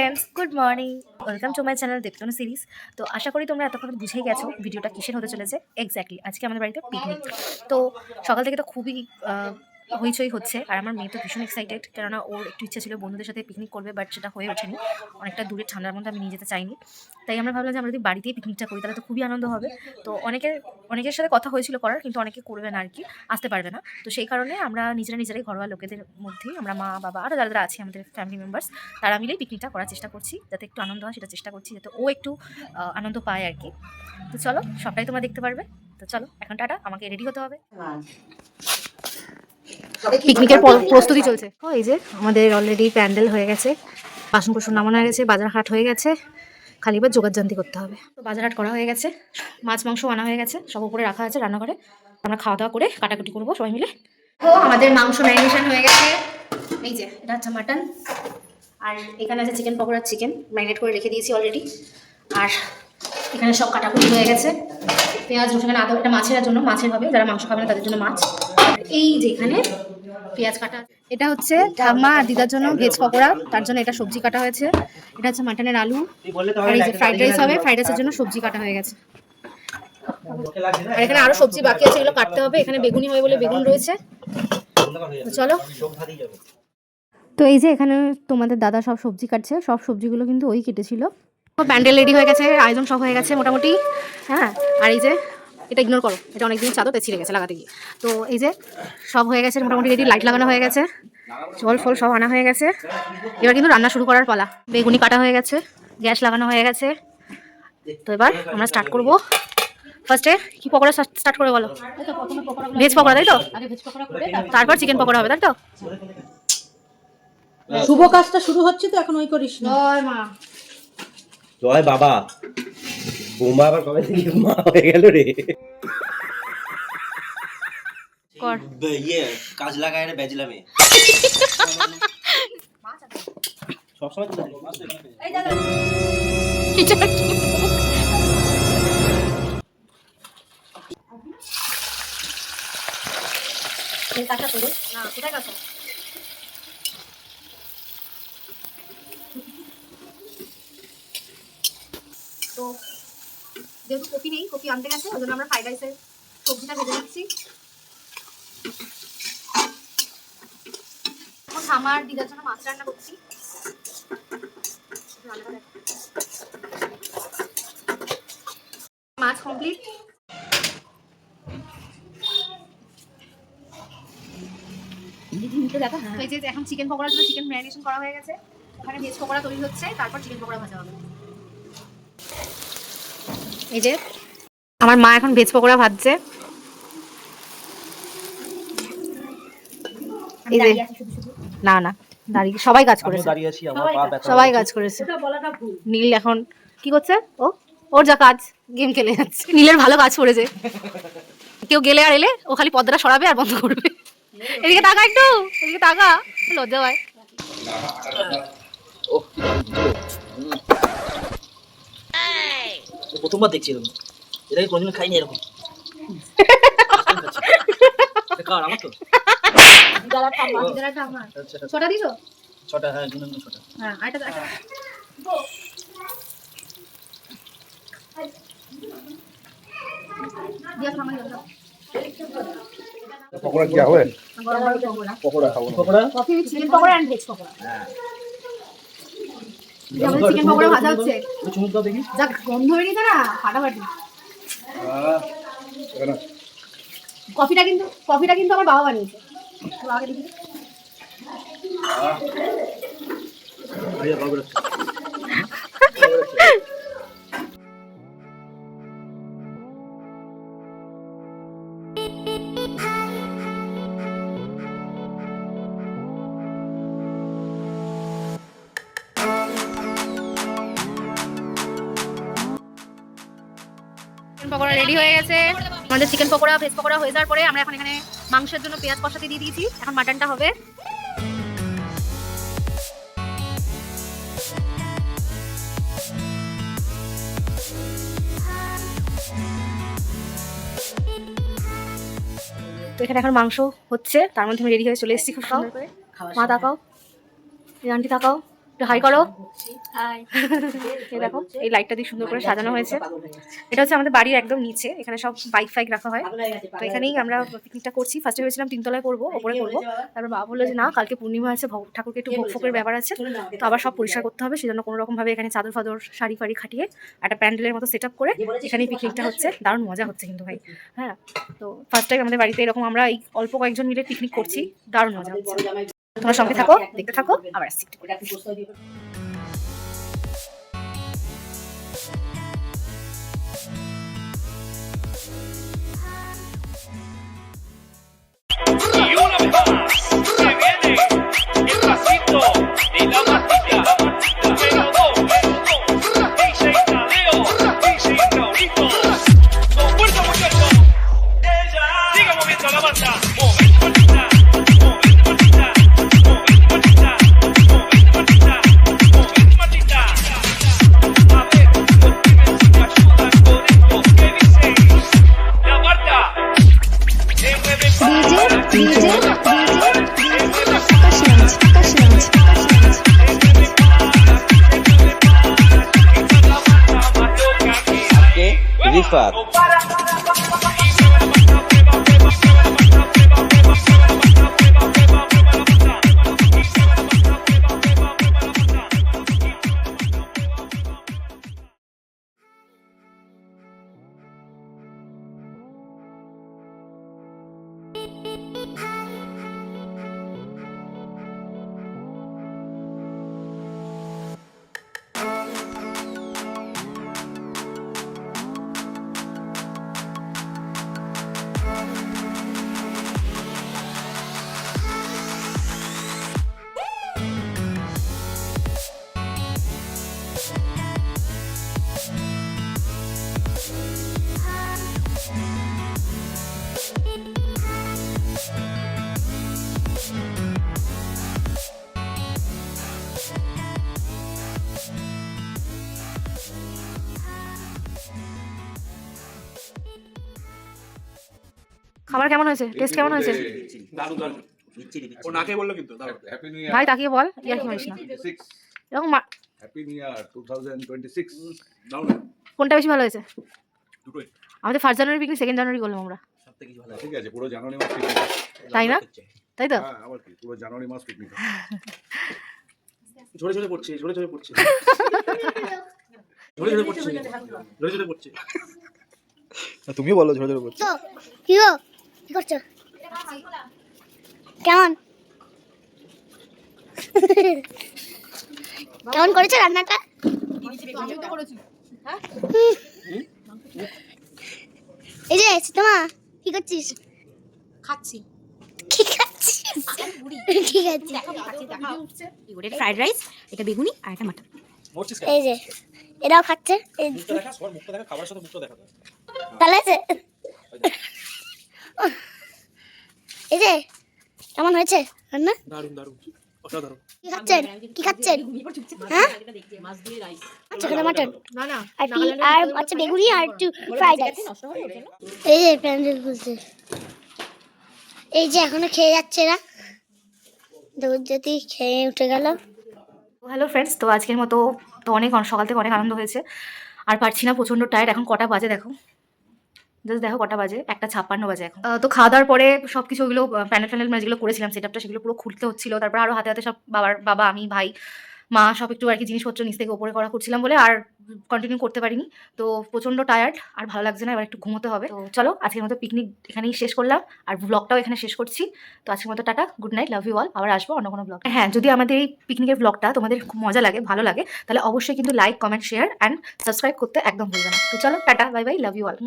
Friends, good morning. Welcome to my channel Debtanu series. তো আশা করি তোমরা এতক্ষণ বুঝেই গেছো ভিডিওটা কিসের হতে চলেছে। এক্স্যাক্টলি আজকে আমাদের বাড়িতে পিকনিক। তো সকাল থেকে তো খুবই হইচই হচ্ছে, আর আমার মেয়ে তো ভীষণ এক্সাইটেড, কেননা ওর একটু ইচ্ছে ছিল বন্ধুদের সাথে পিকনিক করবে, বাট সেটা হয়ে ওঠেনি। অনেকটা দূরে ঠান্ডার মধ্যে আমি নিয়ে যেতে চাইনি, তাই আমরা ভাবলাম যে আমরা যদি বাড়িতেই পিকনিকটা করি তাহলে তো খুবই আনন্দ হবে। তো অনেকের সাথে কথা হয়েছিল করার, কিন্তু অনেকে করবে না আর কি, আসতে পারবে না। তো সেই কারণে আমরা নিজেরাই ঘরোয়া লোকেদের মধ্যেই, আমরা মা বাবা আরও যারা আছি আমাদের ফ্যামিলি মেম্বার্স, তারা মিলেই পিকনিকটা করার চেষ্টা করছি, যাতে একটু আনন্দ হয় সেটা চেষ্টা করছি, যাতে ও একটু আনন্দ পায় আর কি। তো চলো, সবটাই তোমরা দেখতে পারবে। তো চলো এখন টাটা, আমাকে রেডি হতে হবে। পিকনিকের প্রস্তুতি চলছে। এই যে আমাদের অলরেডি প্যান্ডেল হয়ে গেছে, বাসন কোসন নামানো হয়ে গেছে, বাজার হাট হয়ে গেছে, খালি এবার জোগাড়জান্তি করতে হবে। তো বাজার হাট করা হয়ে গেছে, মাছ মাংস আনা হয়ে গেছে, সব উপরে রাখা আছে রান্নাঘরে। আমরা খাওয়া দাওয়া করে কাটাকুটি করবো সবাই মিলে। তো আমাদের মাংস ম্যারিনেশন হয়ে গেছে। এই যে এটা হচ্ছে মাটন, আর এখানে আছে চিকেন পকোড়া, চিকেন ম্যারিনেট করে রেখে দিয়েছি অলরেডি। আর এখানে সব কাটাকুটি হয়ে গেছে, পেঁয়াজ রসুন, আদা। এটা মাছের জন্য, মাছের হবে, যারা মাংস খাবে না তাদের জন্য মাছ। এই যে এখানে পেঁয়াজ কাটা, এটা হচ্ছে ঠাম্মা আর দিদার জন্য ভেজ পকোড়া, তার জন্য এটা সবজি কাটা হয়েছে। এটা হচ্ছে মাটনের আলু। আর এই যে ফ্রাইড রাইস হবে, ফ্রাইড রাইসের জন্য সবজি কাটা হয়ে গেছে। আর এখানে আরো সবজি বাকি আছে, এগুলো কাটতে হবে। এখানে বেগুনি হবে বলে বেগুন রয়েছে। চলো। তো এই যে এখানে তোমাদের দাদা সব সবজি কাটছে, সব সবজিগুলো কিন্তু ওই কেটেছিল। প্যান্ডেল রেডি হয়ে গেছে, আয়োজন সব হয়ে গেছে মোটামুটি। হ্যাঁ, আর এই যে এটা ইগনোর করো, এটা অনেকদিন চাদর তাই ছিঁড়ে গেছে লাগাতে গিয়ে। তো এই যে সব হয়ে গেছে মোটামুটি রেডি, লাইট লাগানো হয়ে গেছে, জল ফল সব আনা হয়ে গেছে। এবার কিন্তু রান্না শুরু করার পালা। বেগুনি কাটা হয়ে গেছে, গ্যাস লাগানো হয়ে গেছে। তো এবার আমরা স্টার্ট করবো। ফার্স্টে কি পকোড়া স্টার্ট করে বলো? ভেজ পকোড়া, তাই তো? তারপর চিকেন পকোড়া হবে, তাই তো? শুভ কাজটা শুরু হচ্ছে তো এখন ওই করিস না। জয় মা, জয় বাবা। বোমা আবার কবে থেকে মা হয়ে গেল রে? কর। ইয়ে কাজ লাগায় রে বেজলামে। সবসময় তো এই দাদা, এটা কি? এই কাটা তো না, কোথায় কাটা? তো যেহেতু কপি নেই, কপি আনতে গেছে, ওই জন্য আমরা ফ্রাইড রাইসের সবজিটা ভেজে নিচ্ছি। এখন আমার দিদার জন্য মাছ রান্না করছি। মাছ কমপ্লিট। এই যে এখন চিকেন পকোড়ার জন্য চিকেন ম্যারিনেশন করা হয়ে গেছে, ওখানে ভেজ পকোড়া তৈরি হচ্ছে, তারপর চিকেন পকোড়া ভাজা হবে। এই যে আমার মা এখন ভেজ পকোড়া ভাজছে। এই যে না না, দাঁড়িয়ে সবাই কাজ করেছে, সবাই কাজ করেছে। নীল এখন কি করছে? ওর যা কাজ, গেম খেলে যাচ্ছে। নীলের ভালো কাজ করেছে। কেউ গেলে আর এলে ও খালি পর্দাটা সরাবে আর বন্ধ করবে। এদিকে তাকা, একটু এদিকে তাকা, লজ্জা হয়। প্রথমবার দেখছি এরকম, এটাকে কোনদিন খাইনি এরকম। আমার তো ছটা দিছো? ছটা, হ্যাঁ ছটা। হ্যাঁ, আরেকটা দিয়া খামাই দাও। পকোড়া কি হবে? পকোড়া খাবো। Pakora, coffee, chicken pakora and veg pakora. আমাদের চিকেন পকোড়া ভাজা হচ্ছে। চুমুক দাও দেখি। যাক, গন্ধ বেরিয়েছে না, ফাটাফাটি। কফিটা কিন্তু আমার বাবা বানিয়েছে। বাবাকে দেখি। পকোড়া রেডি হয়ে গেছে। আমাদের চিকেন পকোড়া ভেজ পকোড়া হয়ে যাওয়ার পরে আমরা এখন এখানে মাংসের জন্য পেঁয়াজ কষাতে দিয়ে দিয়েছি। এখন মাটনটা হবে। তো এখানে এখন মাংস হচ্ছে, তার মধ্যে আমি রেডি হয়ে চলে এসেছি খুব সুন্দর করে। মা তাকাও, এই আন্টি তাকাও, একটু হাই করো। এই দেখো এই লাইটটা দিয়ে সুন্দর করে সাজানো হয়েছে। এটা হচ্ছে আমাদের বাড়ির একদম নিচে, এখানে সব বাইক ফাইক রাখা হয়। তো এখানেই আমরা পিকনিকটা করছি। ফার্স্টে ভেবেছিলাম তিনতলায় করবো, ওপরে করবো, তারপর বাবা বললো যে না, কালকে পূর্ণিমা আছে, ঠাকুরকে একটু ভোগ ফোকের ব্যাপার আছে, তো আবার সব পরিষ্কার করতে হবে, সেজন্য কোনো রকম ভাবে এখানে চাদর ফাদর শাড়ি ফাড়ি খাটিয়ে একটা প্যান্ডেলের মতো সেট আপ করে এখানেই পিকনিকটা হচ্ছে। দারুণ মজা হচ্ছে কিন্তু ভাই। হ্যাঁ, তো ফার্স্ট টাইম আমাদের বাড়িতে এরকম আমরা এই অল্প কয়েকজন মিলে পিকনিক করছি, দারুণ মজা হচ্ছে। তোমার সঙ্গে থাকো, দেখতে থাকো, আবার আসছি। Y una vez más, que viene el pasito de la matilla. Número 2, DJ Tadeo, DJ Raulito. Con fuerza, muchachos. Siga moviendo la banda. Movete, patita. Movete, patita. Movete, patita. Movete, patita. Movete, patita. A ver, los pibes me ayudan con esto. ¿Qué dicen? La Marta. Se mueve ¿Qué? Rifat. খাবার কেমন হয়েছে? Test কেমন হয়েছে? দারুণ দারুণ ও নাকে বললো কিন্তু দারুণ হ্যাপি নিউ ভাই ইয়ার তাকিয়ে বল, ইয়ার কি মানিস না 2026 এরকম হ্যাপি নিউ ইয়ার 2026 দারুণ কোনটা বেশি ভালো হয়েছে? দুটোই আমাদের 1 জানুয়ারি পিকনিক 2 জানুয়ারি করলাম আমরা, সবথেকে কিছু ভালো ঠিক আছে পুরো জানুয়ারি মাস পিকনিক তাই না? তাই তো? হ্যাঁ আবার কি পুরো জানুয়ারি মাস পিকনিক ঝরে ঝরে পড়ছে ঝরে ঝরে পড়ছে ঝরে ঝরে পড়ছে ঝরে ঝরে পড়ছে তুমি বলো ঝরে ঝরে করছো কি গো কি করছো কেমন কেমন করেছো রান্নাটা এই যে তোমা কি করছিস খাচ্ছি। কি খাচ্ছিস কি খাচ্ছিস এটা ফ্রাইড রাইস, এটা বেগুনি আর এটা মাটন। মরছিস এই যে এরাও খাচ্ছে এই মুখটা দেখা সবার মুখটা দেখা খাবারের সাথে মুখটা দেখা ভালো আছে এই যে কেমন হয়েছে রান্না দারুণ দারুণ অসাধারণ কি খাচ্ছেন কি খাচ্ছেন হ্যাঁ আচ্ছা এখানে মাটন না না, আর আর আচ্ছা বেগুনি আর একটু ফ্রাইড রাইস এই যে প্যান্ডেল খুলছে এই যে এখনো খেয়ে যাচ্ছে না দুধ যদি খেয়ে উঠে গেল হ্যালো ফ্রেন্ডস, তো আজকের মতো তো অনেক সকাল থেকে অনেক আনন্দ হয়েছে, আর পারছি না, প্রচণ্ড টায়ার্ড। এখন কটা বাজে দেখো, জাস্ট দেখো কটা বাজে, 1:56 বাজে এখন। তো খাওয়া দাওয়ার পরে সব কিছু ওগুলো প্যানেল মানে যেগুলো করেছিলাম সেটআপটা, সেগুলো পুরো খুলতে হচ্ছিল। তারপর আরও হাতে হাতে সব বাবা আমি ভাই মা সব একটু আর কি জিনিসপত্র নিচ থেকে ওপরে করা করছিলাম বলে আর কন্টিনিউ করতে পারিনি। তো প্রচণ্ড টায়ার্ড, আর ভালো লাগছে না, এবার একটু ঘুমোতে হবে। তো চলো আজকের মতো পিকনিক এখানেই শেষ করলাম, আর ব্লগটাও এখানে শেষ করছি। তো আজকের মতো tata, good night, love you all. আবার আসবো অন্য কোনো ব্লগ। হ্যাঁ, যদি আমাদের এই পিকনিকের ব্লগটা তোমাদের খুব মজা লাগে, ভালো লাগে, তাহলে অবশ্যই কিন্তু like comment share and subscribe করতে একদম ভুলবে না। তো চলো tata, bye bye, love you all.